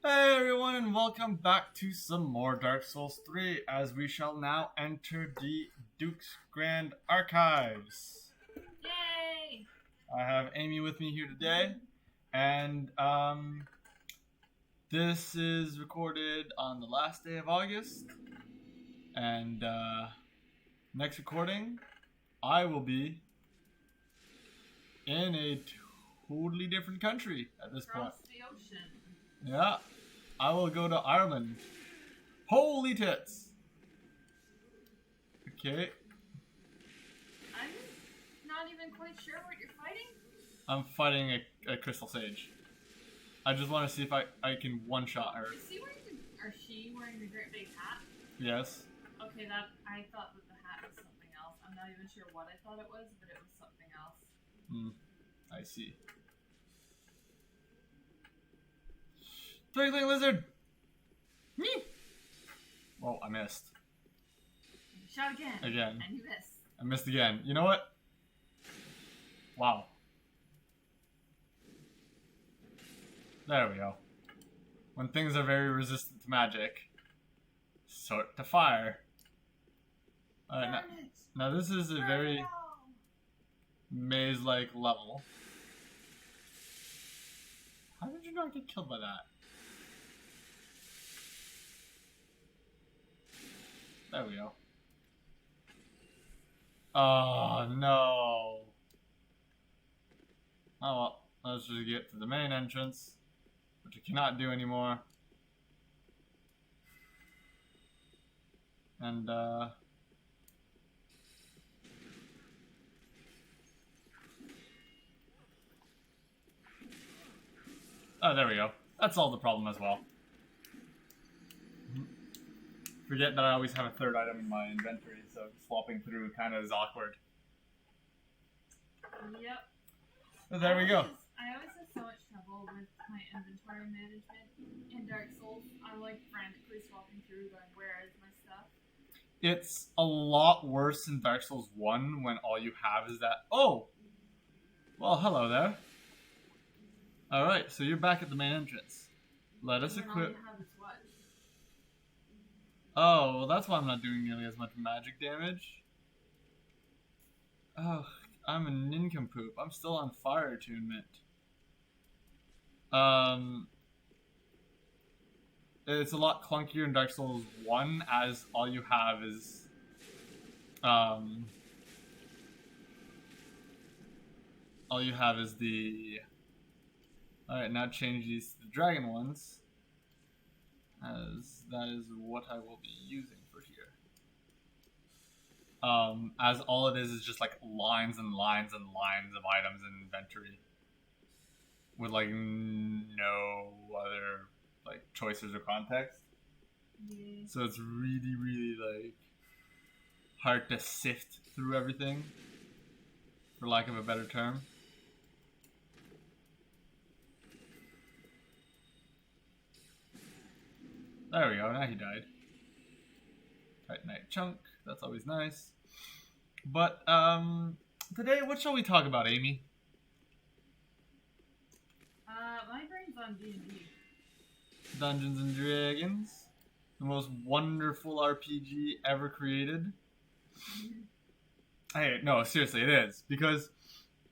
Hey everyone, and welcome back to some more Dark Souls 3 as we shall now enter the Duke's Grand Archives. Yay! I have Amy with me here today, and this is recorded on the last day of August. And next recording, I will be in a totally different country at this point. Across the ocean. Yeah, I will go to Ireland. Holy tits! Okay, I'm not even quite sure what you're fighting. I'm fighting a Crystal Sage. I just want to see if I can one-shot her. Is she wearing the great big hat? Yes. Okay, I thought that the hat was something else. I'm not even sure what I thought it was, but it was something else. I see. Twinkling Lizard! Me! Oh, I missed. You shot again. Again. And you missed. I missed again. You know what? Wow. There we go. When things are very resistant to magic, sort to fire. Alright, now this is a very maze-like level. How did you not get killed by that? There we go. Oh no. Oh well, let's just get to the main entrance, which I cannot do anymore. And oh, there we go. That solved the problem as well. Forget that I always have a third item in my inventory, so swapping through kind of is awkward. Yep. So there we go. I always have so much trouble with my inventory management in Dark Souls. I'm like frantically swapping through, going, where is my stuff? It's a lot worse in Dark Souls 1 when all you have is that. Oh! Well, hello there. Alright, so you're back at the main entrance. Let us equip. All you have is what? Oh, well, that's why I'm not doing nearly as much magic damage. Oh, I'm a nincompoop. I'm still on fire attunement. It's a lot clunkier in Dark Souls 1 as all you have is all you have is the. Alright, now change these to the dragon ones, as that is what I will be using for here. As all it is just like lines and lines and lines of items in inventory, with like no other like choices or context. Yeah. So it's really, really like hard to sift through everything, for lack of a better term. There we go, now he died. Titanite chunk, that's always nice. But, today, what shall we talk about, Amy? My brain's on D&D. Dungeons and Dragons. The most wonderful RPG ever created. Hey, no, seriously, it is. Because,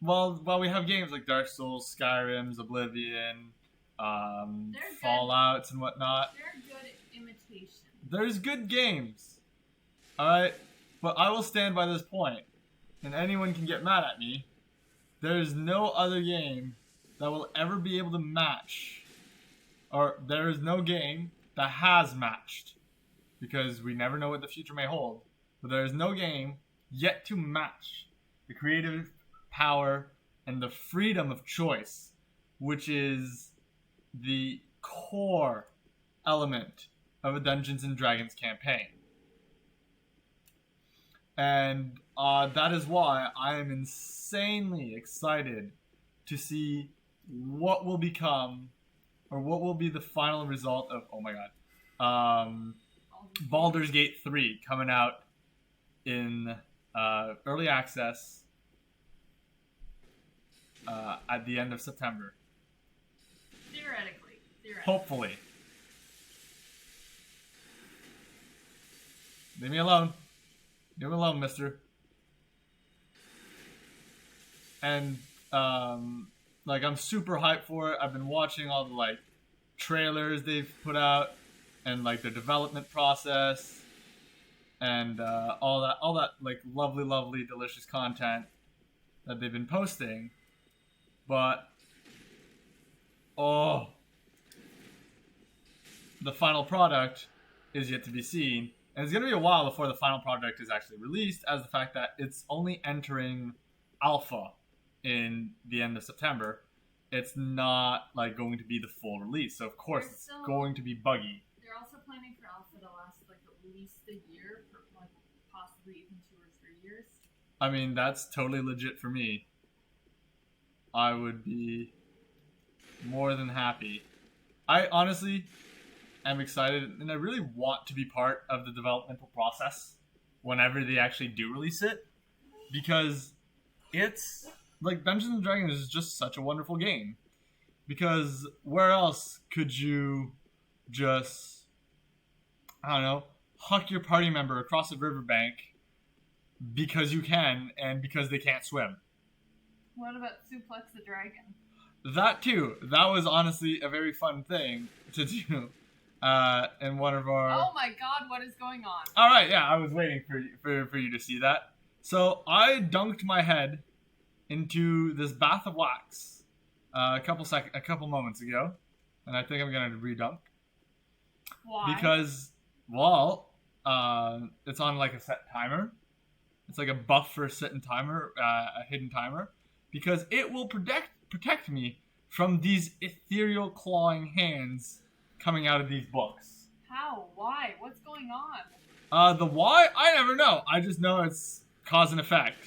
while we have games like Dark Souls, Skyrim's, Oblivion, Fallouts and whatnot. They're good imitation. There's good games. Alright? But I will stand by this point, and anyone can get mad at me. There's no other game that will ever be able to match, or there is no game that has matched, because we never know what the future may hold, but there is no game yet to match the creative power and the freedom of choice, which is the core element of a Dungeons and Dragons campaign. And that is why I am insanely excited to see what will become, or what will be the final result of, oh my god, Baldur's Gate 3 coming out in early access at the end of September. Theoretically. Hopefully. Leave me alone. Leave me alone, mister. And, like, I'm super hyped for it. I've been watching all the, like, trailers they've put out and, like, their development process and all that, like, lovely, delicious content that they've been posting. But, oh, the final product is yet to be seen. And it's going to be a while before the final product is actually released, as the fact that it's only entering alpha in the end of September. It's not like going to be the full release, so of course it's going to be buggy. They're also planning for alpha to last like at least a year, for like possibly even 2 or 3 years. I mean, that's totally legit for me. I would be more than happy. I honestly am excited, and I really want to be part of the developmental process whenever they actually do release it, because it's like Dungeons and Dragons is just such a wonderful game. Because where else could you just, I don't know, huck your party member across a riverbank because you can and because they can't swim? What about suplex the dragon? That too. That was honestly a very fun thing to do. In one of our. Oh my God! What is going on? All right, yeah, I was waiting for you to see that. So I dunked my head into this bath of wax a couple moments ago, and I think I'm gonna redunk. Why? Because, well, it's on like a set timer. It's like a buff for a certain timer, a hidden timer, because it will protect me from these ethereal clawing hands coming out of these books. How? Why? What's going on? The why? I never know. I just know it's cause and effect.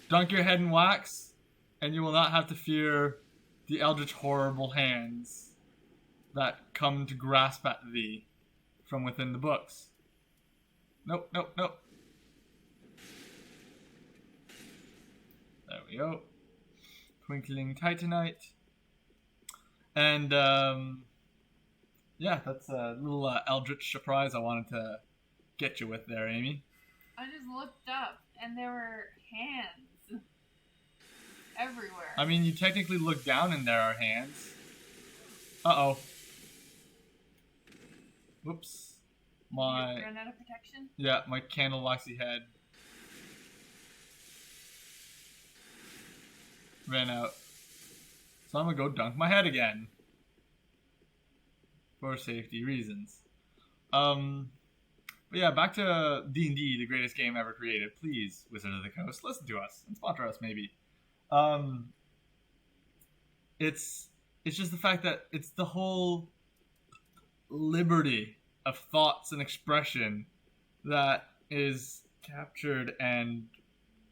Dunk your head in wax, and you will not have to fear the eldritch horrible hands that come to grasp at thee from within the books. Nope. There we go. Twinkling Titanite. And, yeah, that's a little eldritch surprise I wanted to get you with there, Amy. I just looked up, and there were hands everywhere. I mean, you technically look down and there are hands. Uh-oh. Whoops. You ran out of protection? Yeah, my candle waxy head ran out. So I'm gonna go dunk my head again. For safety reasons. But yeah, back to D&D, the greatest game ever created. Please, Wizards of the Coast, listen to us and sponsor us, maybe. It's just the fact that it's the whole liberty of thoughts and expression that is captured and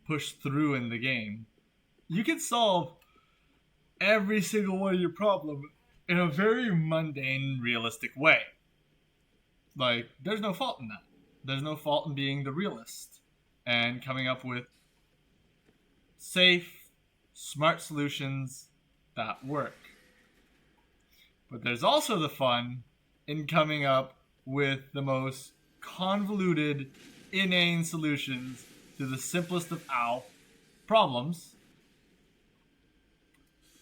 pushed through in the game. You can solve every single one of your problems in a very mundane, realistic way. Like, there's no fault in that. There's no fault in being the realist and coming up with safe, smart solutions that work. But there's also the fun in coming up with the most convoluted, inane solutions to the simplest of problems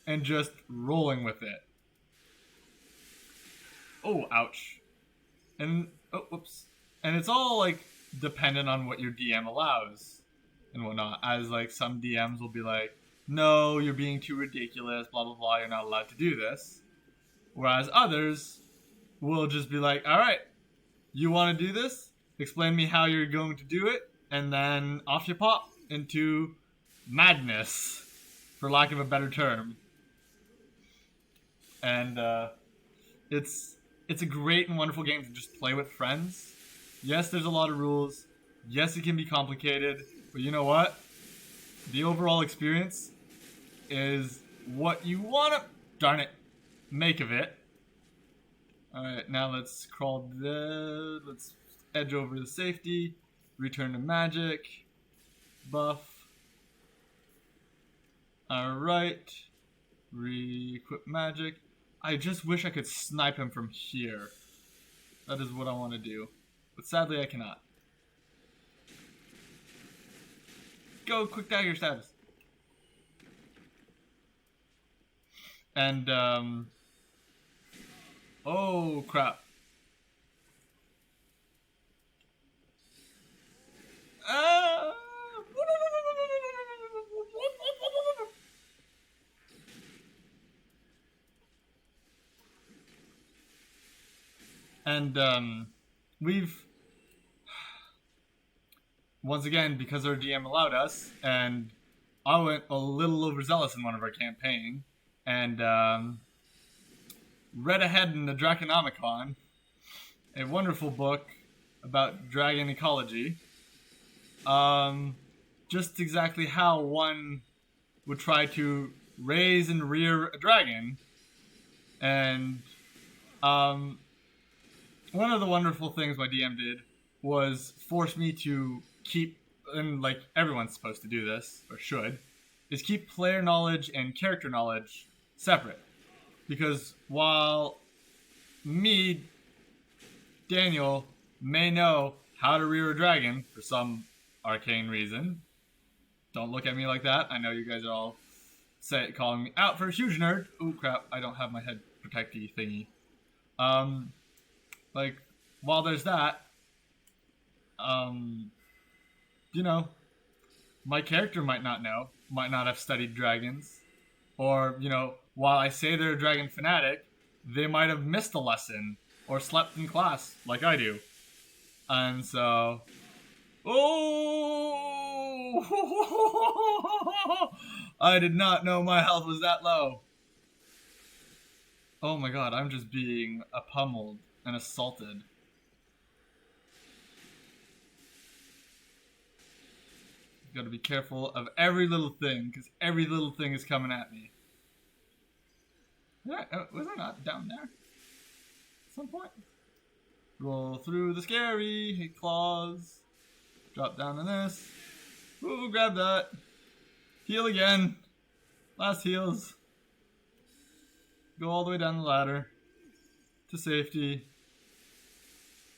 and just rolling with it. Oh, ouch. And, oh, whoops. And it's all, like, dependent on what your DM allows and whatnot. As, like, some DMs will be like, no, you're being too ridiculous, blah, blah, blah, you're not allowed to do this. Whereas others will just be like, alright, you want to do this? Explain to me how you're going to do it, and then off you pop into madness, for lack of a better term. And, it's a great and wonderful game to just play with friends. Yes, there's a lot of rules. Yes, it can be complicated. But you know what? The overall experience is what you want to, darn it, make of it. Alright, now let's let's edge over the safety. Return to magic. Buff. Alright. Re-equip magic. I just wish I could snipe him from here. That is what I want to do. But sadly, I cannot. go quick dagger status. And oh crap. And we've once again, because our DM allowed us, and I went a little overzealous in one of our campaign, and read ahead in the Draconomicon, a wonderful book about dragon ecology. Just exactly how one would try to raise and rear a dragon. And one of the wonderful things my DM did was force me to keep, and like everyone's supposed to do this, or should, is keep player knowledge and character knowledge separate. Because while me, Daniel, may know how to rear a dragon for some arcane reason, don't look at me like that. I know you guys are all calling me out for a huge nerd. Ooh, crap, I don't have my head protecty thingy. Like, while there's that, you know, my character might not know, might not have studied dragons, or, you know, while I say they're a dragon fanatic, they might have missed a lesson or slept in class like I do. And so, oh, I did not know my health was that low. Oh my god, I'm just being pummeled and assaulted. Gotta be careful of every little thing, because every little thing is coming at me. Yeah, was I not down there? At some point? Roll through the scary, hit claws. Drop down in this. Ooh, grab that. Heal again. Last heals. Go all the way down the ladder. To safety.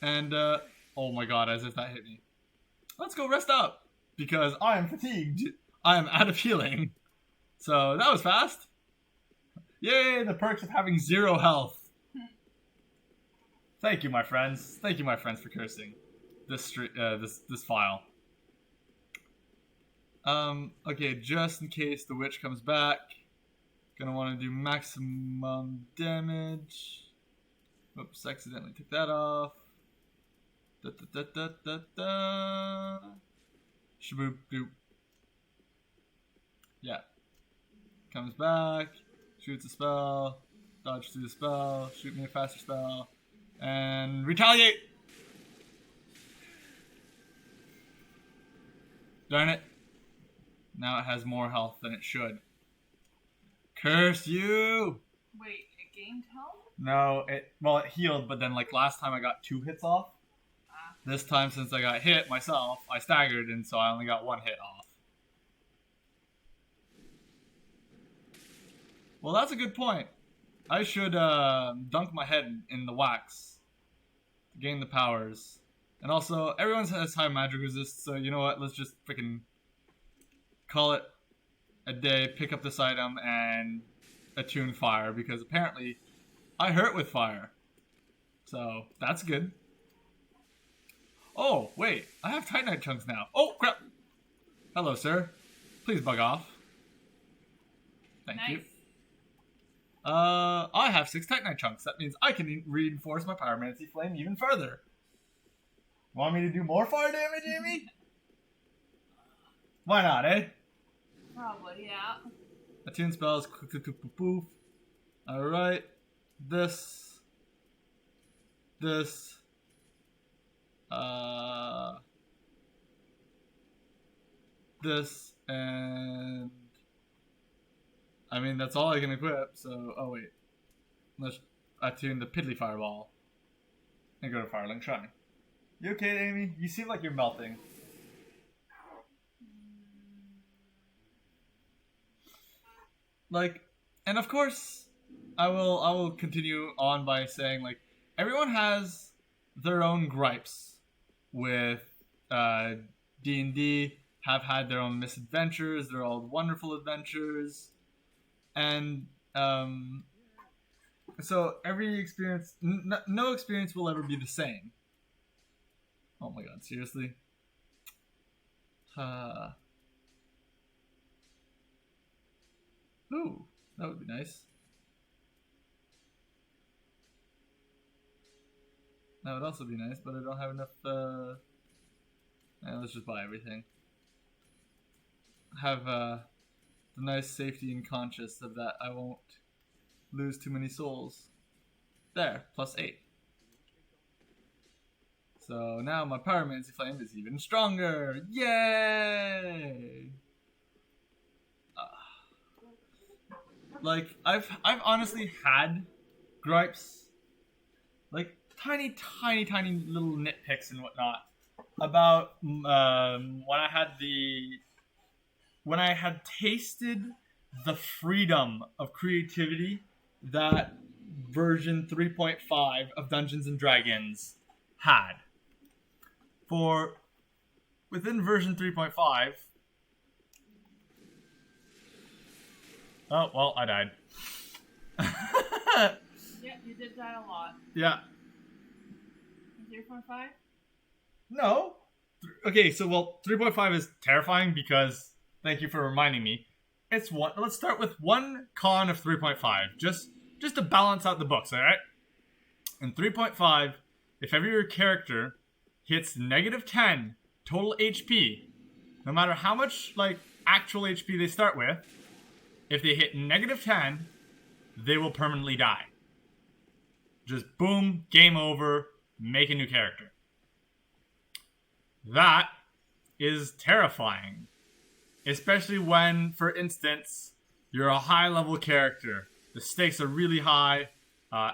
And, oh my god, as if that hit me. Let's go rest up. Because I am fatigued. I am out of healing. So, that was fast. Yay, the perks of having 0 health. Thank you, my friends. Thank you, my friends, for cursing this file. Okay, just in case the witch comes back, gonna want to do maximum damage. Oops, accidentally took that off. Da da da da da da. Shaboop doop. Yeah. Comes back, shoots a spell, dodge through the spell, shoot me a faster spell, and retaliate! Darn it. Now it has more health than it should. Curse you! Wait, it gained health? No, it healed, but then like last time I got 2 hits off. This time, since I got hit myself, I staggered, and so I only got 1 hit off. Well, that's a good point. I should dunk my head in the wax to gain the powers. And also, everyone has high magic resist, so you know what? Let's just freaking call it a day, pick up this item, and attune fire, because apparently I hurt with fire. So, that's good. Oh, wait. I have Titanite chunks now. Oh, crap. Hello, sir. Please bug off. Thank you. I have 6 Titanite chunks. That means I can reinforce my Pyromancy Flame even further. Want me to do more fire damage, Amy? Why not, eh? Probably, yeah. Attune spells. Poof. Alright. This, and I mean that's all I can equip. So wait, let's attune the Piddly Fireball and go to Firelink Shrine. You okay, Amy? You seem like you're melting. Like, and of course, I will continue on by saying like everyone has their own gripes with D&D have had their own misadventures. They're all wonderful adventures, and so every experience, no experience will ever be the same. Oh my god, seriously? Ooh, that would be nice. That would also be nice, but I don't have enough, let's just buy everything. Have, the nice safety and conscious of that I won't lose too many souls. There, +8. So now my Pyromancy Flame is even stronger! Yay! Like, I've honestly had gripes, like tiny little nitpicks and whatnot about when I had tasted the freedom of creativity that version 3.5 of Dungeons and Dragons had. For within version 3.5, oh well, I died. Yeah, you did die a lot. Yeah. 0.5? No. Okay, so well, 3.5 is terrifying because thank you for reminding me. It's one. Let's start with one con of 3.5, just to balance out the books. All right. In 3.5, if ever your character hits -10 total HP, no matter how much like actual HP they start with, if they hit -10, they will permanently die. Just boom, game over, make a new character. That is terrifying. Especially when, for instance, you're a high-level character. The stakes are really high.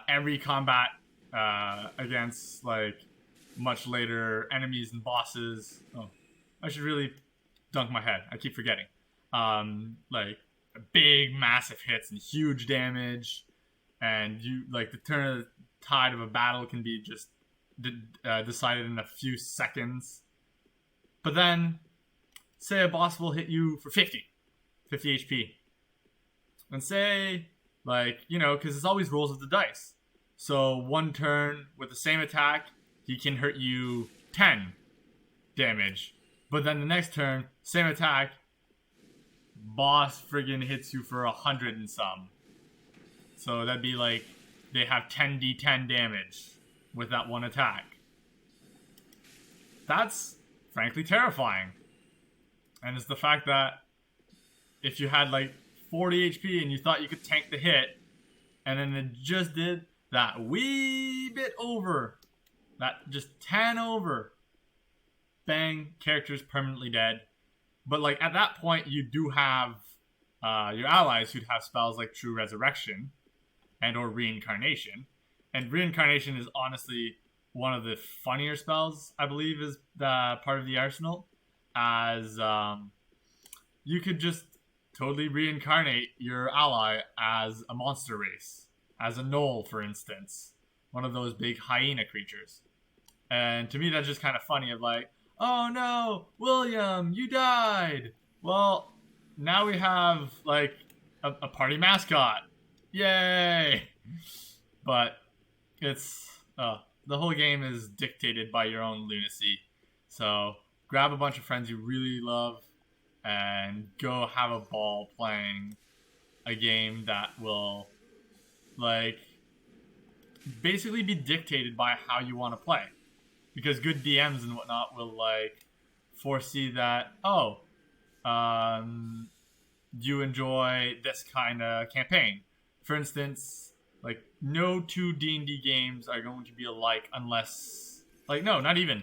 Every combat against, like, much later enemies and bosses. Oh, I should really dunk my head. I keep forgetting. Like, big, massive hits and huge damage. And, the tide of a battle can be just decided in a few seconds. But then, say a boss will hit you for 50 HP. And say, because it's always rolls of the dice. So one turn with the same attack, he can hurt you 10 damage. But then the next turn, same attack, boss friggin' hits you for 100 and some. So that'd be like, they have 10d10 damage with that one attack. That's frankly terrifying. And it's the fact that if you had 40 HP and you thought you could tank the hit, and then it just did that wee bit over, that just 10 over, bang, character's permanently dead. But at that point, you do have your allies who'd have spells like True Resurrection and or Reincarnation. And Reincarnation is honestly one of the funnier spells, I believe, is the part of the arsenal, as you could just totally reincarnate your ally as a monster race, as a gnoll, for instance, one of those big hyena creatures. And to me, that's just kind of funny, of oh no, William, you died. Well, now we have a party mascot. Yay! But it's the whole game is dictated by your own lunacy. So grab a bunch of friends you really love and go have a ball playing a game that will basically be dictated by how you want to play. Because good DMs and whatnot will foresee that, you enjoy this kind of campaign. For instance, no two D&D games are going to be alike unless, no, not even.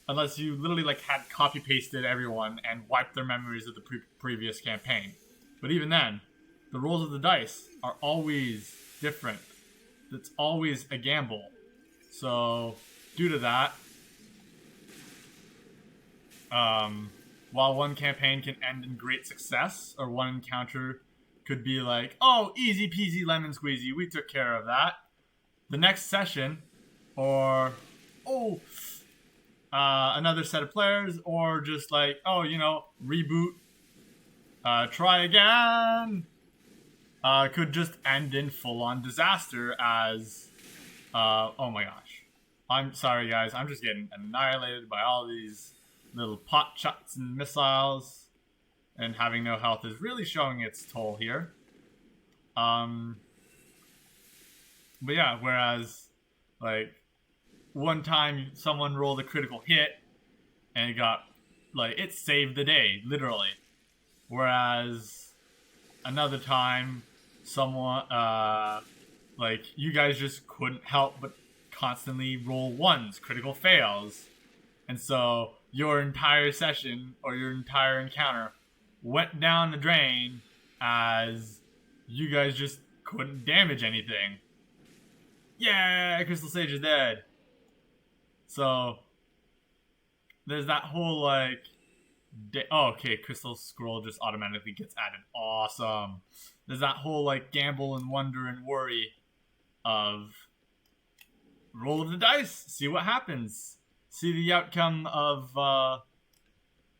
Unless you literally had copy-pasted everyone and wiped their memories of the previous campaign. But even then, the rolls of the dice are always different. It's always a gamble. So, due to that, while one campaign can end in great success, or one encounter could be easy peasy lemon squeezy, we took care of that. The next session, or, another set of players, or just like, oh, reboot, try again, could just end in full-on disaster as, oh my gosh. I'm sorry, guys. I'm just getting annihilated by all these little pot shots and missiles, and having no health is really showing its toll here. But yeah, whereas, like, one time someone rolled a critical hit, and it saved the day, literally. Whereas, another time, someone, you guys just couldn't help but constantly roll ones, critical fails. And so, your entire session, or your entire encounter, went down the drain as you guys just couldn't damage anything. Yeah, Crystal Sage is dead. So, there's that whole, okay, Crystal Scroll just automatically gets added. Awesome. There's that whole, gamble and wonder and worry of roll of the dice, see what happens. See the outcome of,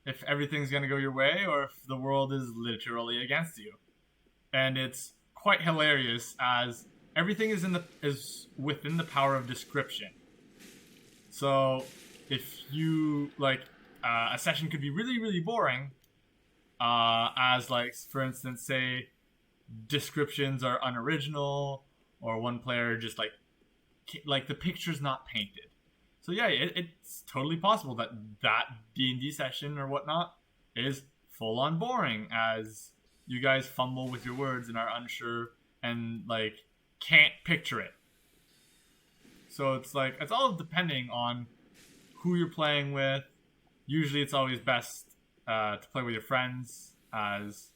if everything's gonna go your way, or if the world is literally against you. And it's quite hilarious, as everything is within the power of description. So, if you, a session could be really, really boring, as, for instance, say, descriptions are unoriginal, or one player just, the picture's not painted. So yeah, it's totally possible that D&D session or whatnot is full-on boring, as you guys fumble with your words and are unsure and, can't picture it. So it's it's all depending on who you're playing with. Usually it's always best to play with your friends, as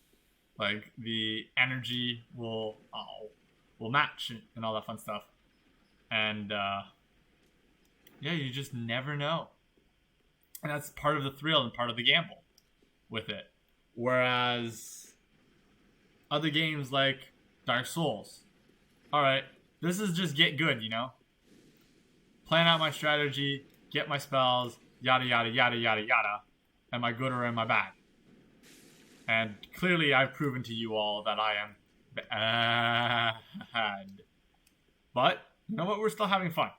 the energy will match and all that fun stuff. And yeah, you just never know. And that's part of the thrill and part of the gamble with it. Whereas other games like Dark Souls, alright, this is just get good, Plan out my strategy, get my spells, yada yada yada yada yada. Am I good or am I bad? And clearly I've proven to you all that I am bad. But, you know what, we're still having fun.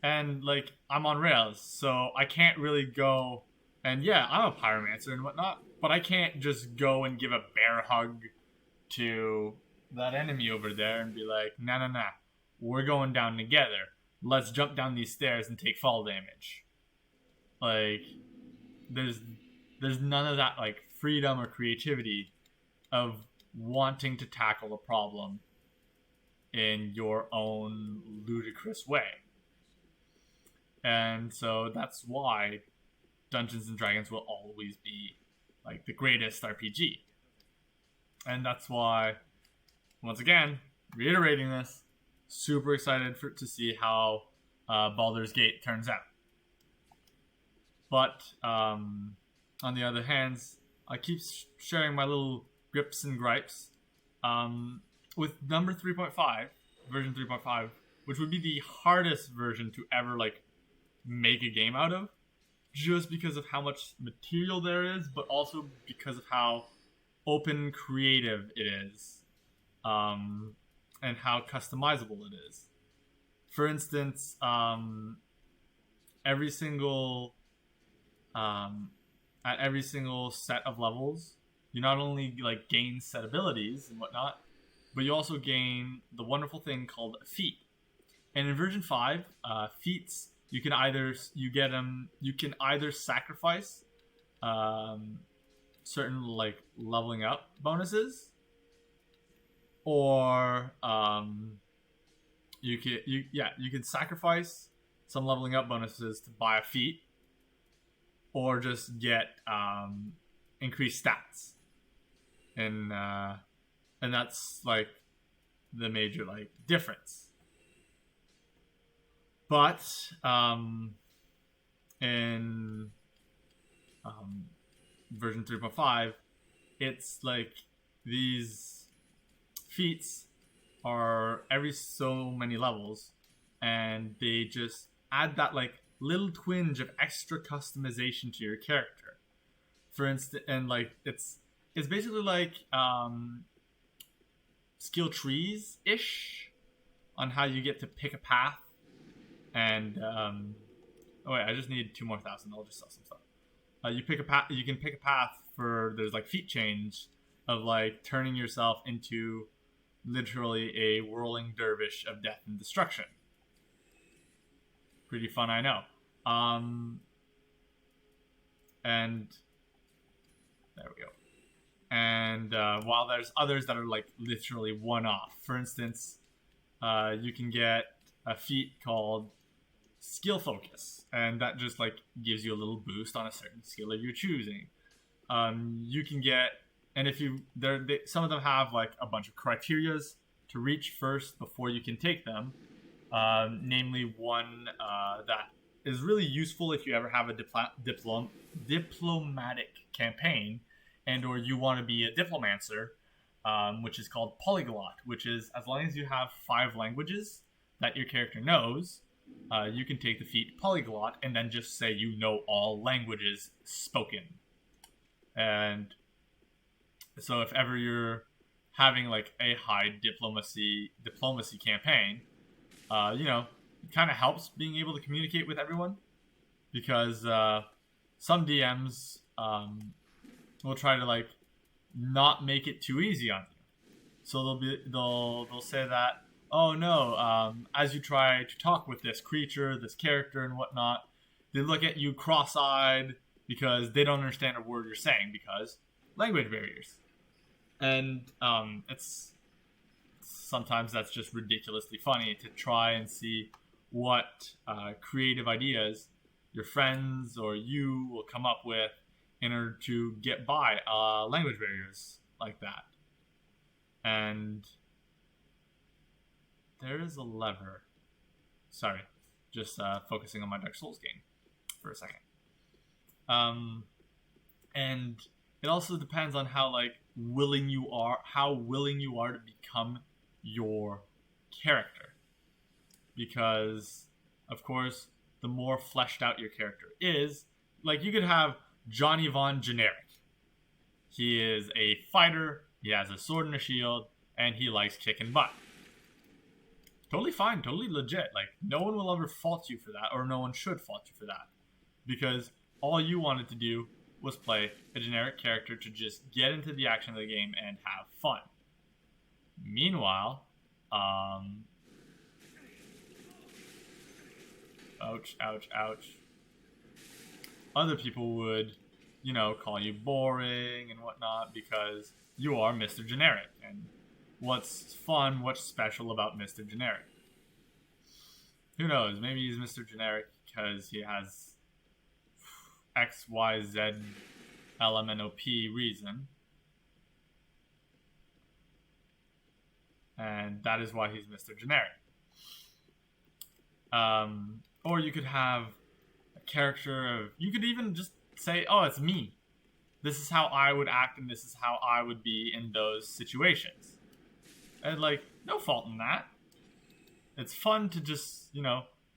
And, I'm on rails, so I can't really go, and yeah, I'm a pyromancer and whatnot, but I can't just go and give a bear hug to that enemy over there and be like, nah, we're going down together. Let's jump down these stairs and take fall damage. There's none of that, freedom or creativity of wanting to tackle a problem in your own ludicrous way. And so that's why Dungeons and Dragons will always be the greatest RPG. And that's why, once again, reiterating this, super excited to see how Baldur's Gate turns out. But on the other hand, I keep sharing my little grips and gripes with number 3.5, version 3.5, which would be the hardest version to ever make a game out of, just because of how much material there is, but also because of how open creative it is, and how customizable it is. For instance, every single set of levels, you not only gain set abilities and whatnot, but you also gain the wonderful thing called a feat. And in version 5, feats, you can either sacrifice certain leveling up bonuses, or you can sacrifice some leveling up bonuses to buy a feat, or just get increased stats, and that's the major difference. But in version 3.5, it's these feats are every so many levels, and they just add that little twinge of extra customization to your character. For instance, and like it's basically like skill trees ish on how you get to pick a path. And oh wait, I just need 2 more thousand. I'll just sell some stuff. You pick a path. You can pick a path for there's like feat change of like turning yourself into literally a whirling dervish of death and destruction. Pretty fun, I know. And there we go. And while there's others that are like literally one-off. For instance, you can get a feat called skill focus, and that just like gives you a little boost on a certain skill that you're choosing. You can get, and if you some of them have like a bunch of criterias to reach first before you can take them. Namely one that is really useful if you ever have a diplomatic campaign, and or you want to be a diplomancer, which is called polyglot, which is as long as you have 5 languages that your character knows, you can take the feat polyglot and then just say you know all languages spoken. And so if ever you're having like a high diplomacy campaign, you know, it kind of helps being able to communicate with everyone, because some DMs will try to like not make it too easy on you. So they'll say that, oh no, as you try to talk with this creature, this character, and whatnot, they look at you cross-eyed because they don't understand a word you're saying because language barriers. And it's sometimes that's just ridiculously funny to try and see what creative ideas your friends or you will come up with in order to get by language barriers like that. And there is a lever. Sorry, just focusing on my Dark Souls game for a second. And it also depends on how willing you are to become your character. Because, of course, the more fleshed out your character is, like, you could have Johnny Von Generic. He is a fighter, he has a sword and a shield, and he likes kicking butt. Totally fine, totally legit. Like, no one will ever fault you for that, or no one should fault you for that. Because all you wanted to do was play a generic character to just get into the action of the game and have fun. Meanwhile, ouch, ouch, ouch. Other people would, call you boring and whatnot because you are Mr. Generic. And what's fun, what's special about Mr. Generic? Who knows? Maybe he's Mr. Generic because he has X, Y, Z, LMNOP reason. And that is why he's Mr. Generic. Or you could have a character you could even just say, oh, it's me. This is how I would act and this is how I would be in those situations. And, no fault in that. It's fun to just,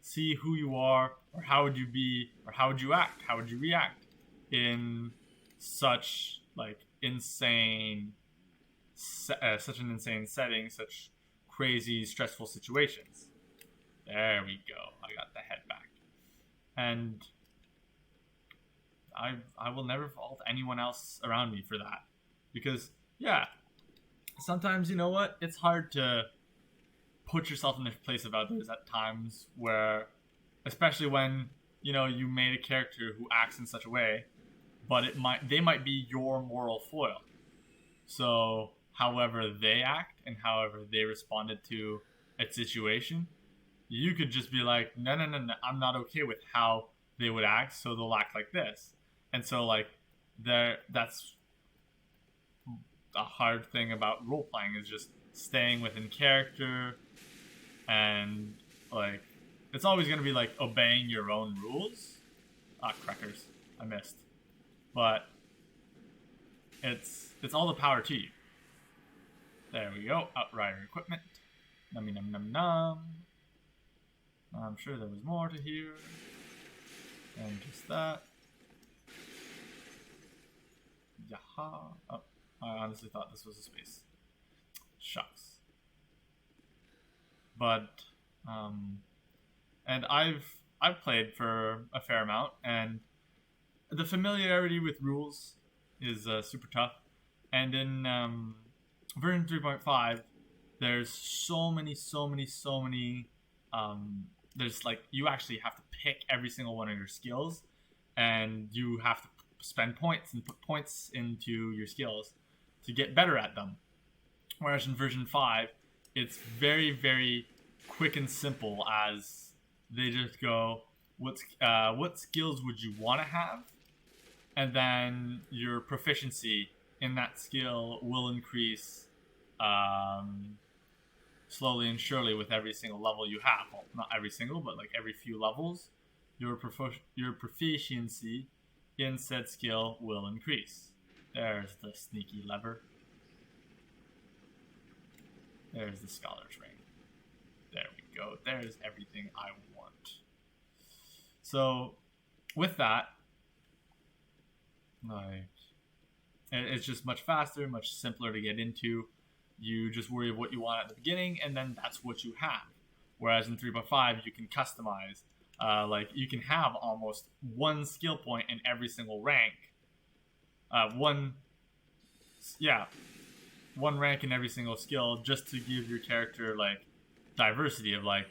see who you are, or how would you be, or how would you act, how would you react in such, insane, such an insane setting, such crazy, stressful situations. There we go. I got the head back. And I will never fault anyone else around me for that. Because, yeah, sometimes, you know what? It's hard to put yourself in the place of others at times where, especially when, you made a character who acts in such a way, but they might be your moral foil. So, however they act and however they responded to a situation, you could just be like, no, I'm not okay with how they would act, so they'll act like this. And so, that's a hard thing about role-playing, is just staying within character, and, it's always going to be, obeying your own rules. Crackers. I missed. But it's all the power to you. There we go. Outrider equipment. Nummy num num num. I'm sure there was more to hear. And just that. Yaha. Oh, I honestly thought this was a space. Shucks. But, and I've played for a fair amount, and the familiarity with rules is super tough. And in version 3.5, there's so many. There's like you actually have to pick every single one of your skills, and you have to spend points and put points into your skills to get better at them. Whereas in version 5, it's very quick and simple, as they just go, what skills would you want to have, and then your proficiency in that skill will increase slowly and surely with every single level you have. Well, not every single, but like every few levels, your proficiency in said skill will increase. There's the sneaky lever. There's the scholar's ring. There we go. There's everything I want. So, with that, like, it's just much faster, much simpler to get into. You just worry of what you want at the beginning, and then that's what you have. Whereas in 3.5, you can customize. Like, you can have almost one skill point in every single rank. One rank in every single skill, just to give your character, like, diversity of, like,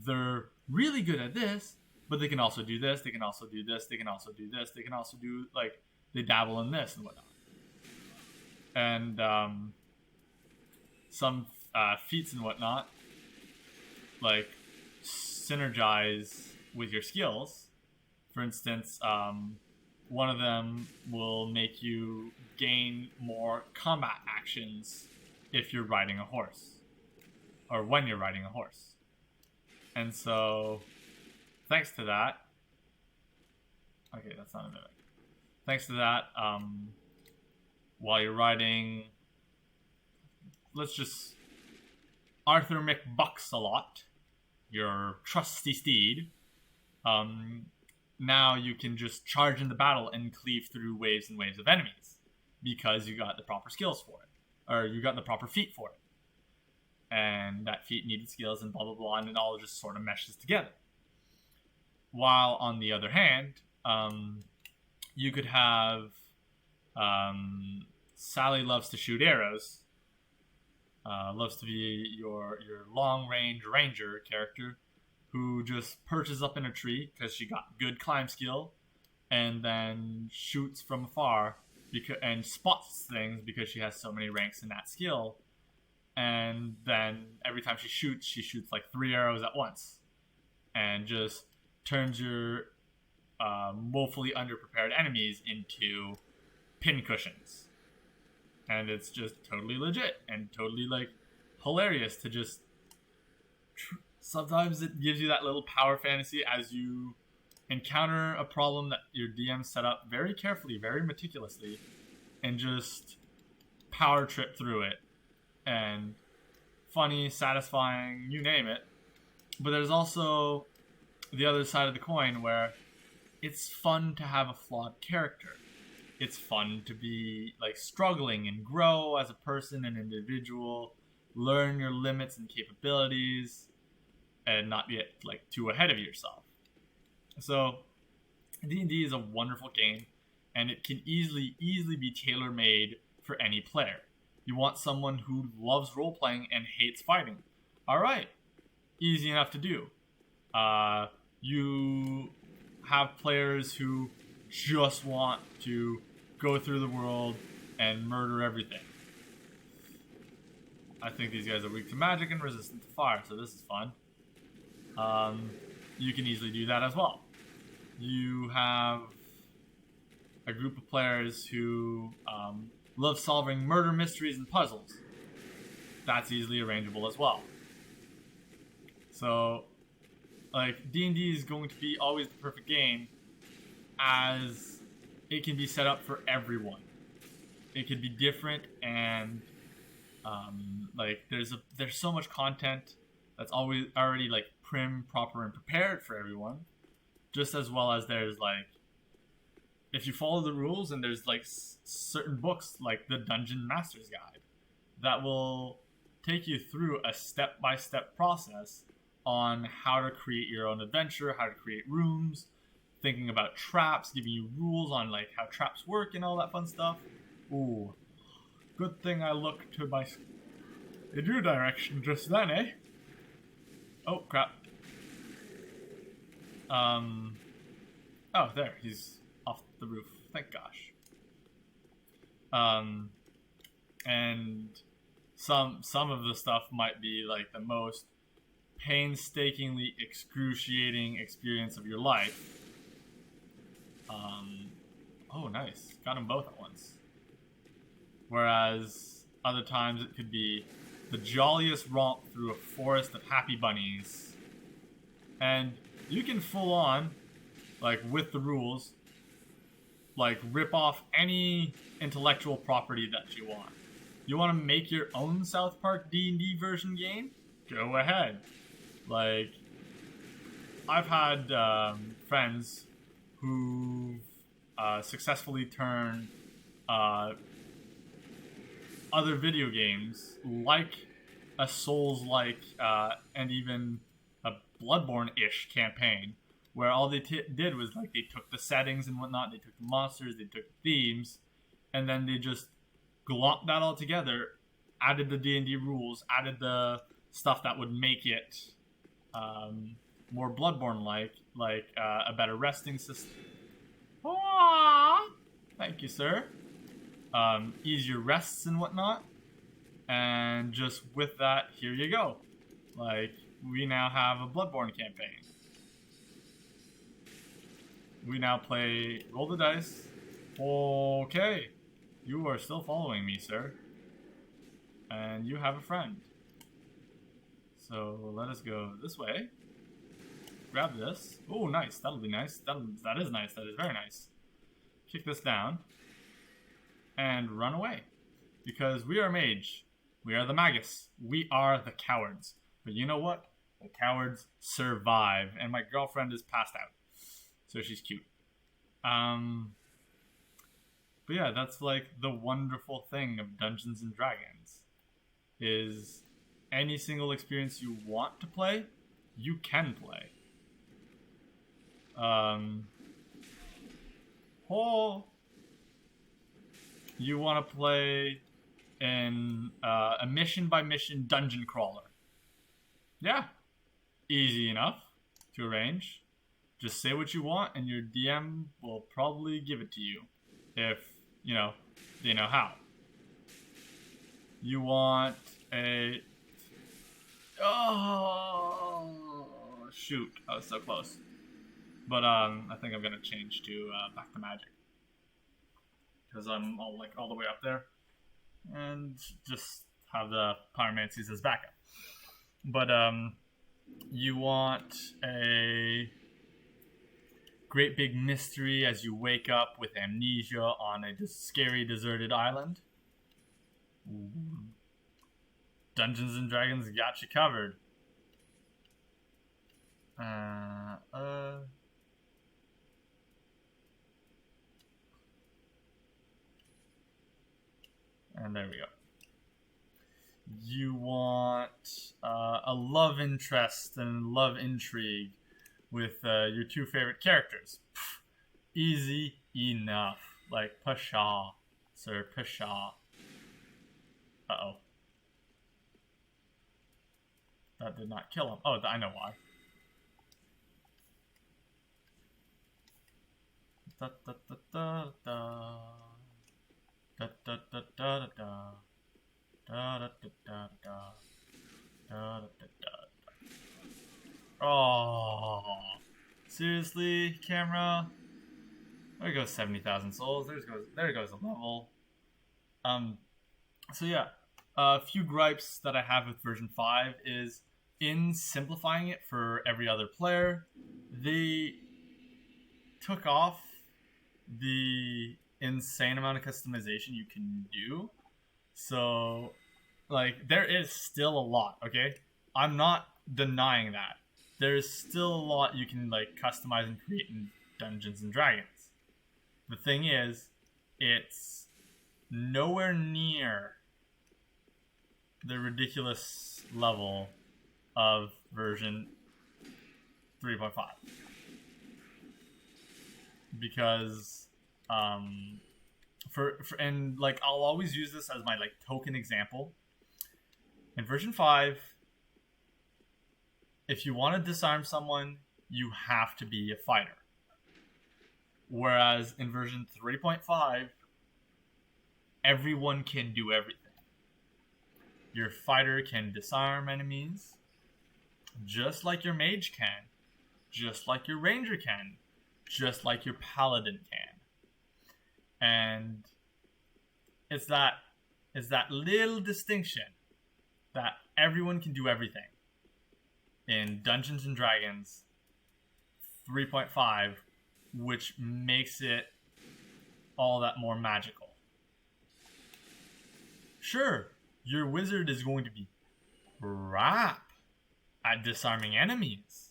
they're really good at this, but they can also do this, they can also do this, they can also do this, they can also do, like, they dabble in this and whatnot. And some feats and whatnot, like, synergize with your skills. For instance, one of them will make you gain more combat actions if you're riding a horse, or when you're riding a horse. And so, thanks to that, okay, that's not a mimic. Thanks to that, while you're riding, let's just Arthur McBucksalot, your trusty steed, now you can just charge into battle and cleave through waves and waves of enemies because you got the proper skills for it, or you got the proper feat for it. And that feat needed skills and blah blah blah, and it all just sort of meshes together. While on the other hand, you could have Sally loves to shoot arrows, loves to be your long range ranger character, who just perches up in a tree because she got good climb skill, and then shoots from afar and spots things because she has so many ranks in that skill. And then every time she shoots like 3 arrows at once, and just turns your woefully underprepared enemies into pincushions. And it's just totally legit and totally, like, hilarious to just... Sometimes it gives you that little power fantasy as you encounter a problem that your DM set up very carefully, very meticulously, and just power trip through it. And funny, satisfying, you name it. But there's also the other side of the coin where it's fun to have a flawed character. It's fun to be, like, struggling and grow as a person, an individual, learn your limits and capabilities, and not get, like, too ahead of yourself. So, D&D is a wonderful game, and it can easily be tailor-made for any player. You want someone who loves role-playing and hates fighting. Alright, easy enough to do. You have players who just want to go through the world and murder everything. I think these guys are weak to magic and resistant to fire, so this is fun. You can easily do that as well. You have a group of players who love solving murder mysteries and puzzles. That's easily arrangeable as well. So, like, D&D is going to be always the perfect game, as it can be set up for everyone. It could be different, and like, there's so much content that's always already, like, prim, proper, and prepared for everyone. just as well as there's like, if you follow the rules, and there's like certain books like the Dungeon Master's Guide that will take you through a step-by-step process on how to create your own adventure, how to create rooms, thinking about traps, giving you rules on like how traps work and all that fun stuff. Ooh, good thing I looked to my in your direction just then, eh? Oh crap. Oh, there, he's off the roof. Thank gosh. And some of the stuff might be like the most painstakingly excruciating experience of your life. Oh, nice. Got them both at once. Whereas other times it could be the jolliest romp through a forest of happy bunnies. And you can full on, like with the rules, like rip off any intellectual property that you want. You want to make your own South Park D&D version game? Go ahead. Like, I've had friends who've successfully turned other video games, like a Souls-like and even a Bloodborne-ish campaign, where all they did was like they took the settings and whatnot, they took the monsters, they took the themes, and then they just glomped that all together, added the D&D rules, added the stuff that would make it more Bloodborne-like, like a better resting system. Aww. Thank you, sir. Easier rests and whatnot. And just with that, here you go. Like, we now have a Bloodborne campaign. We now play roll the dice. Okay. You are still following me, sir. And you have a friend. So let us go this way. Grab this. Oh, nice. That'll be nice. That is nice. That is very nice. Kick this down. And run away. Because we are mage. We are the magus. We are the cowards. But you know what? The cowards survive. And my girlfriend is passed out. So she's cute. But yeah, that's like the wonderful thing of Dungeons and Dragons. Is any single experience you want to play, you can play. You want to play in a mission by mission dungeon crawler. Yeah, easy enough to arrange. Just say what you want and your DM will probably give it to you. If, they know how. You want a... Oh, shoot. I was so close. But I think I'm going to change to back to magic. Because I'm all the way up there. And just have the pyromancies as backup. But you want a great big mystery as you wake up with amnesia on a scary deserted island. Ooh. Dungeons and Dragons got you covered. And there we go. You want a love interest and love intrigue with your two favorite characters. Pfft, easy enough. Like Pshaw, Sir Pshaw. Uh-oh. That did not kill him. Oh, I know why. Da da da da da. Da da da da da da. Da da da da da. Da da da da. Oh, seriously, camera? There goes 70,000 souls. There goes a level. So yeah, a few gripes that I have with version 5 is in simplifying it for every other player, they took off the insane amount of customization you can do. So, like, there is still a lot, okay? I'm not denying that. there's still a lot you can like customize and create in Dungeons and Dragons. The thing is, it's nowhere near the ridiculous level of version 3.5 because and like I'll always use this as my like token example. In version 5, if you want to disarm someone, you have to be a fighter. Whereas in version 3.5, everyone can do everything. Your fighter can disarm enemies, just like your mage can, just like your ranger can, just like your paladin can. And it's that little distinction that everyone can do everything in Dungeons and Dragons 3.5, which makes it all that more magical. Sure, your wizard is going to be crap at disarming enemies.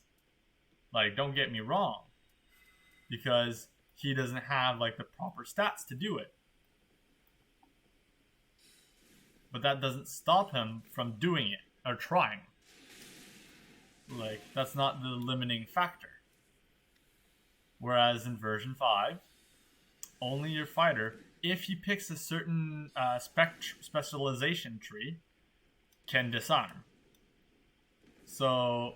Like, don't get me wrong, because he doesn't have like the proper stats to do it. But that doesn't stop him from doing it or trying. Like, that's not the limiting factor. Whereas in version 5, only your fighter, if he picks a certain specialization tree, can disarm. So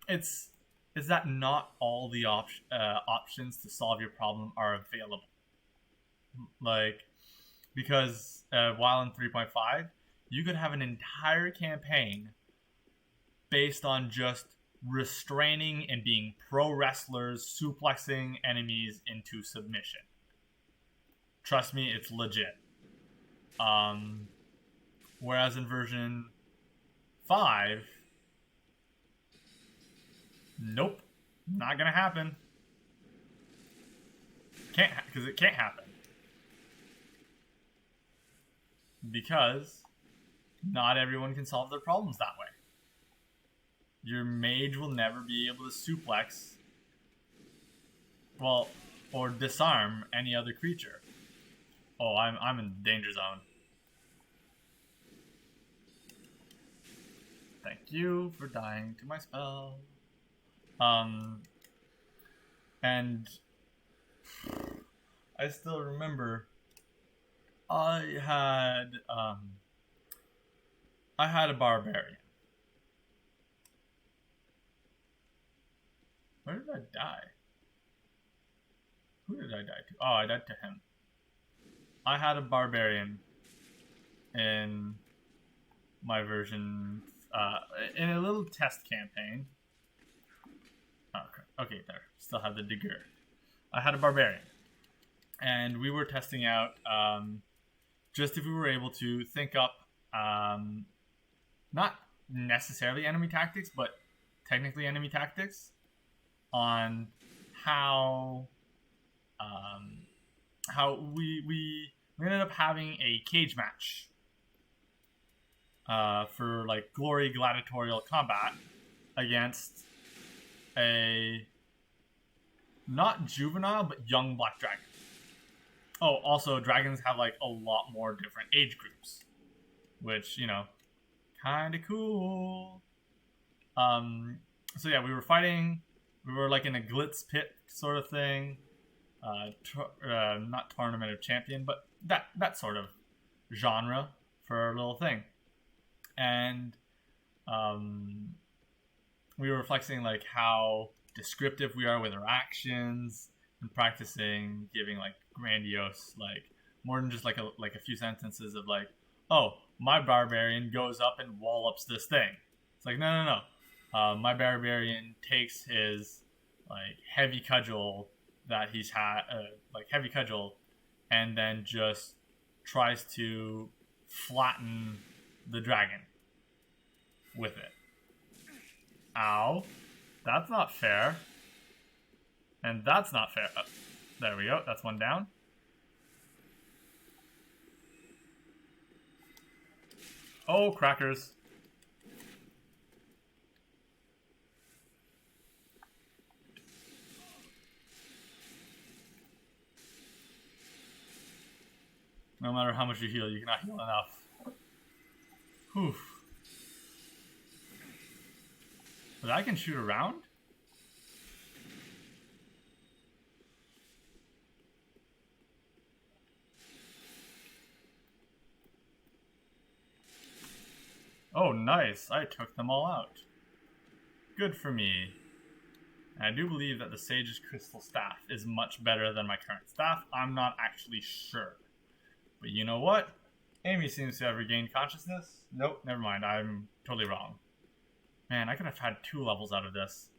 it's that not all the options to solve your problem are available. Like, because while in 3.5, you could have an entire campaign based on just restraining and being pro wrestlers suplexing enemies into submission. Trust me, it's legit. Whereas in version 5, nope, not gonna happen. Because it can't happen. Because not everyone can solve their problems that way. Your mage will never be able to suplex, well, or disarm any other creature. Oh, I'm in danger zone. Thank you for dying to my spell. And I still remember I had a barbarian. Where did I die? Who did I die to? Oh, I died to him. I had a barbarian in my version, in a little test campaign. Okay, there. Still have the Dagger. I had a barbarian. And we were testing out just if we were able to think up, not necessarily enemy tactics, but technically enemy tactics on how we ended up having a cage match for like glory gladiatorial combat against a not juvenile but young black dragon. Oh, also dragons have like a lot more different age groups, which, you know, kind of cool. So yeah, we were fighting. We were like in a glitz pit sort of thing. Not Tournament of Champion, but that sort of genre for our little thing. And we were flexing like how descriptive we are with our actions and practicing giving like grandiose, like more than just like a few sentences of like, oh, my barbarian goes up and wallops this thing. It's like, no. My barbarian takes his like heavy cudgel that he's had, heavy cudgel, and then just tries to flatten the dragon with it. Ow. That's not fair. And that's not fair. Oh, there we go. That's one down. Oh, crackers. No matter how much you heal, you cannot heal enough. Whew. But I can shoot around? Oh, nice. I took them all out. Good for me. And I do believe that the Sage's Crystal Staff is much better than my current staff. I'm not actually sure. But you know what? Amy seems to have regained consciousness. Nope, never mind. I'm totally wrong. Man, I could have had 2 levels out of this.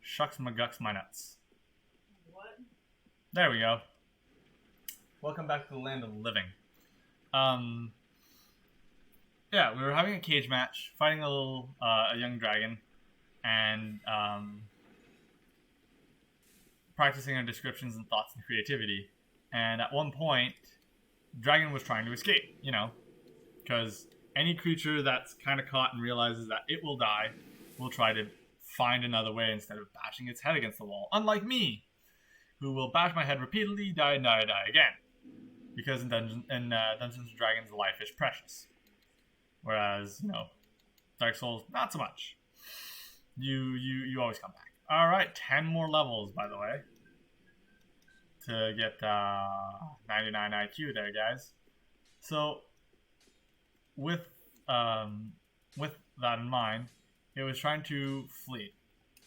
Shucks my gucks my nuts. What? There we go. Welcome back to the land of the living. Yeah, we were having a cage match, fighting a young dragon, and practicing our descriptions and thoughts and creativity. And at one point, Dragon was trying to escape, you know, because any creature that's kind of caught and realizes that it will die will try to find another way instead of bashing its head against the wall. Unlike me, who will bash my head repeatedly, die again. Because in Dungeons and Dragons, life is precious. Whereas, you know, Dark Souls, not so much. You always come back. Alright, 10 more levels, by the way. To get 99 IQ there, guys. So, with that in mind, it was trying to flee.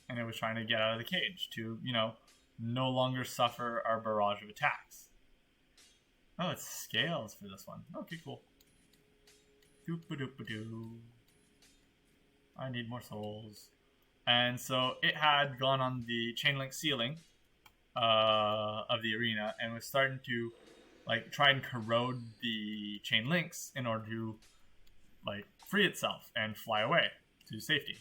And it was trying to get out of the cage to, you know, no longer suffer our barrage of attacks. Oh, it's scales for this one. Okay, cool. Doop-a-doop-a-doo. I need more souls. And so it had gone on the chain link ceiling of the arena and was starting to like try and corrode the chain links in order to like free itself and fly away to safety.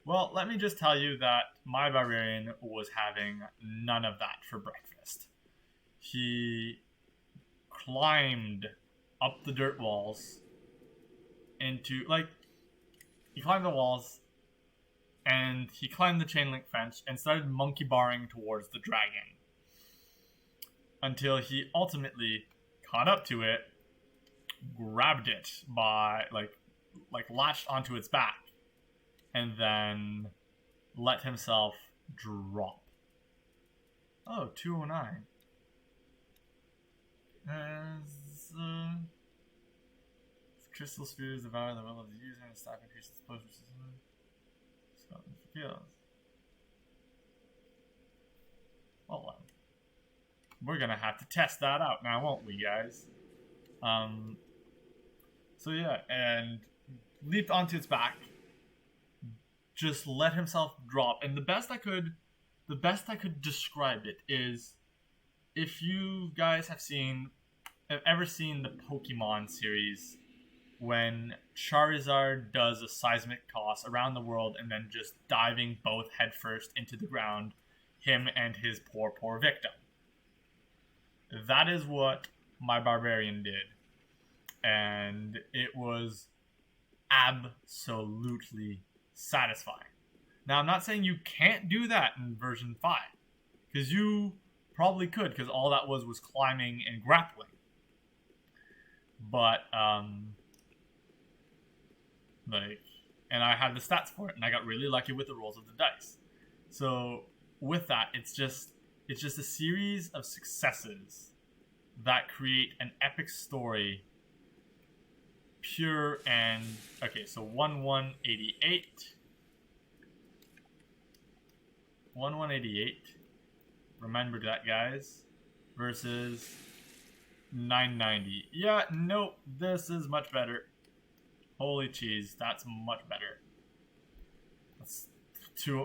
Well, let me just tell you that my barbarian was having none of that for breakfast. He climbed up the dirt walls into, like, he climbed the walls and he climbed the chain link fence and started monkey barring towards the dragon until he ultimately caught up to it, grabbed it by, like latched onto its back, and then let himself drop. Oh, 209. Crystal spheres devour the will of the user and staff increases exposure to skills. Well, we're gonna have to test that out now, won't we, guys? So yeah, and leaped onto its back, just let himself drop, and the best I could describe it is, if you guys have ever seen the Pokemon series, when Charizard does a seismic toss around the world and then just diving both headfirst into the ground, him and his poor victim. That is what my barbarian did. And it was absolutely satisfying. Now, I'm not saying you can't do that in version 5, because you probably could, because all that was climbing and grappling. But, and I had the stats for it, and I got really lucky with the rolls of the dice. So, with that, it's just a series of successes that create an epic story. Pure and... Okay, so 1188. 1188. Remember that, guys. Versus 990. Yeah, nope. This is much better. Holy cheese, that's much better. That's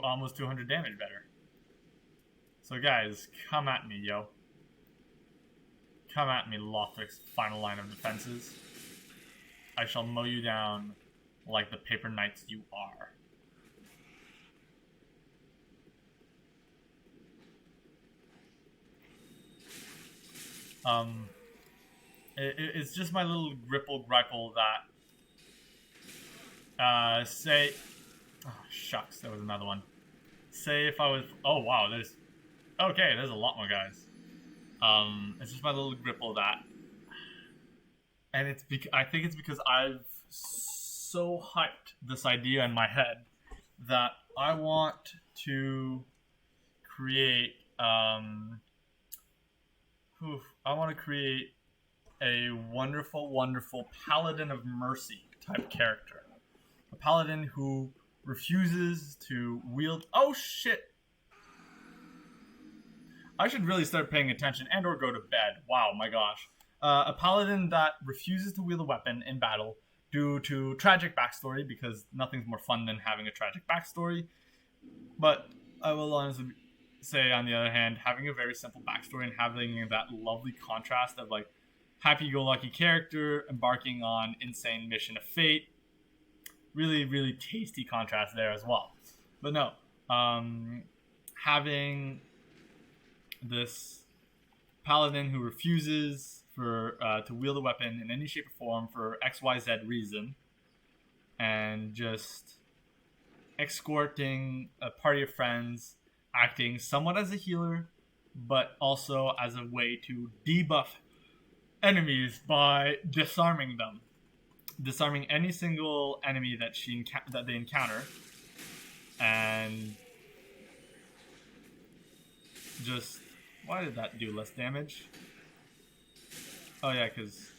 almost 200 damage better. So guys, come at me, yo. Come at me, Lothric's final line of defenses. I shall mow you down like the paper knights you are. It's just my little gripple that say, oh shucks, there was another one. Say if I was, oh wow, there's a lot more guys. It's just my little gripple that and I think it's because I've so hyped this idea in my head that I want to create I want to create a wonderful, wonderful paladin of mercy type character. A paladin who refuses to wield. Oh shit! I should really start paying attention and or go to bed. Wow, my gosh. A paladin that refuses to wield a weapon in battle due to tragic backstory, because nothing's more fun than having a tragic backstory. But I will honestly say, on the other hand, having a very simple backstory and having that lovely contrast of like happy-go-lucky character embarking on insane mission of fate, really, really tasty contrast there as well. But no, having this paladin who refuses to wield a weapon in any shape or form for XYZ reason, and just escorting a party of friends, acting somewhat as a healer, but also as a way to debuff enemies by disarming them, disarming any single enemy that they encounter, and just why did that do less damage? Oh yeah, because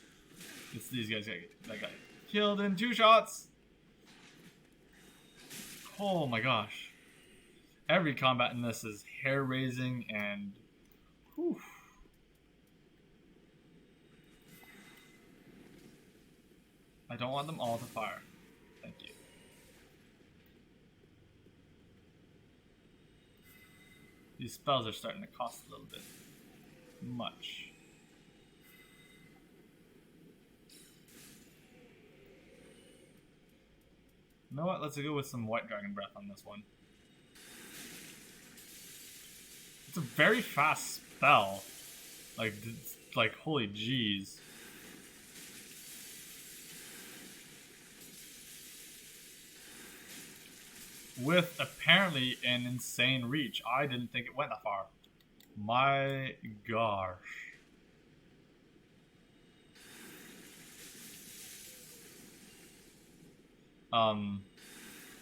it's these guys that got killed in 2 shots. Oh my gosh. Every combat in this is hair-raising and... whew. I don't want them all to fire. Thank you. These spells are starting to cost a little bit much. You know what? Let's go with some White Dragon Breath on this one. It's a very fast spell. Like holy jeez. With apparently an insane reach. I didn't think it went that far. My gosh.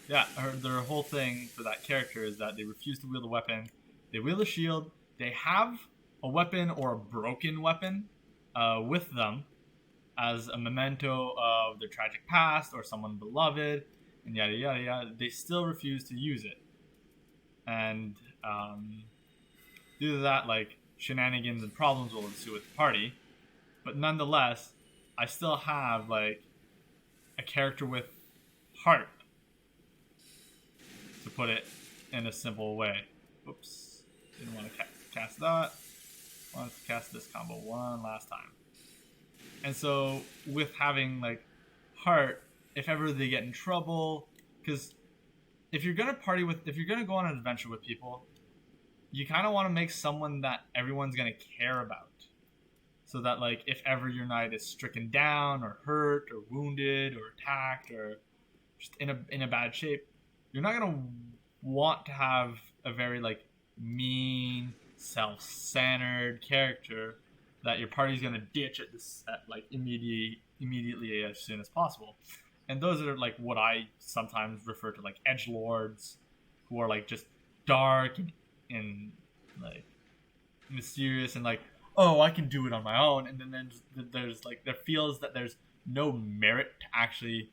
Yeah, their whole thing for that character is that they refuse to wield a weapon. They wield a shield. They have a weapon or a broken weapon with them as a memento of their tragic past or someone beloved, and yada yada yada. They still refuse to use it, and due to that, like, shenanigans and problems will ensue with the party. But nonetheless, I still have like a character with heart, to put it in a simple way. Oops, didn't want to cast that. Wanted to cast this combo one last time. And so with having like heart, if ever they get in trouble, because if you're gonna go on an adventure with people, you kind of want to make someone that everyone's gonna care about, so that like if ever your knight is stricken down or hurt or wounded or attacked or just in a bad shape, you're not gonna want to have a very like mean, self-centered character that your party's gonna ditch immediately as soon as possible. And those are like what I sometimes refer to like edgelords, who are like just dark and like mysterious and like, oh, I can do it on my own. And then there's like, there feels that there's no merit to actually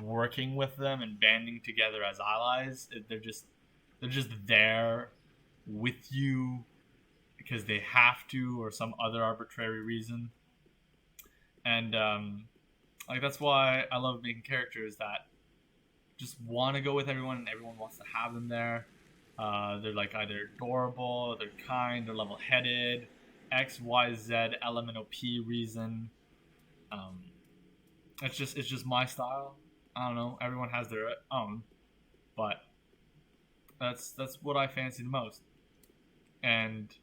working with them and banding together as allies. They're just there with you because they have to, or some other arbitrary reason. And like that's why I love making characters that just want to go with everyone and everyone wants to have them there. They're like either adorable, they're kind, they're level-headed, XYZ LMNOP reason. It's just my style. I don't know. Everyone has their own, but that's what I fancy the most. And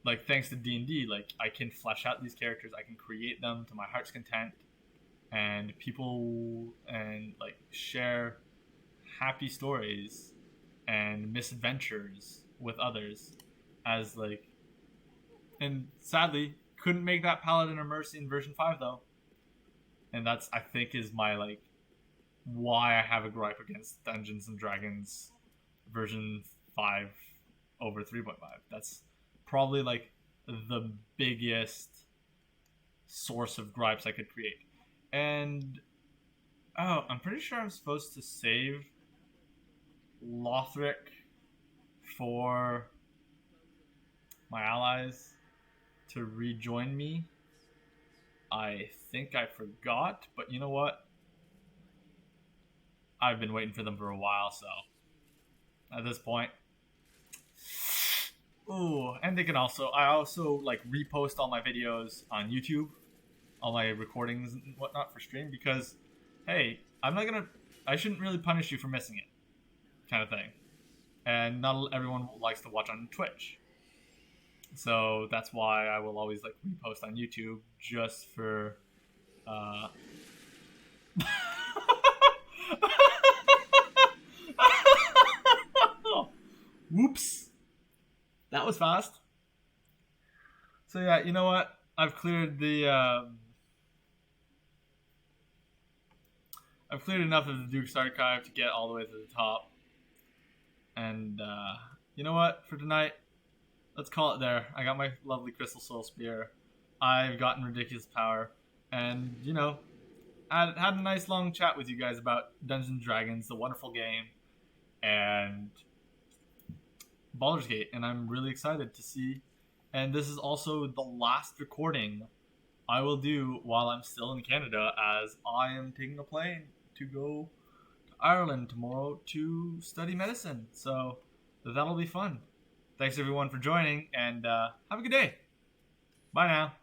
like thanks to D&D, like I can flesh out these characters, I can create them to my heart's content, and people and like share happy stories and misadventures with others as like, and sadly couldn't make that Paladin of Mercy in version 5 though. and that's I think is my like why I have a gripe against Dungeons and Dragons version 5 over 3.5. That's probably like the biggest source of gripes I could create. And oh, I'm pretty sure I'm supposed to save Lothric for my allies to rejoin me. I think I forgot, but you know what? I've been waiting for them for a while, so at this point. Ooh, and I also like repost all my videos on YouTube, all my recordings and whatnot for stream because, hey, I shouldn't really punish you for missing it, kind of thing. And not everyone likes to watch on Twitch. So that's why I will always like repost on YouTube just for whoops. That was fast. So yeah, you know what? I've cleared enough of the Duke's Archive to get all the way to the top. And you know what? For tonight, let's call it there. I got my lovely Crystal Soul Spear. I've gotten ridiculous power. And, you know, I had a nice long chat with you guys about Dungeons and Dragons, the wonderful game, and Baldur's Gate. And I'm really excited to see. And this is also the last recording I will do while I'm still in Canada, as I am taking a plane to go to Ireland tomorrow to study medicine. So that'll be fun. Thanks everyone for joining, and have a good day. Bye now.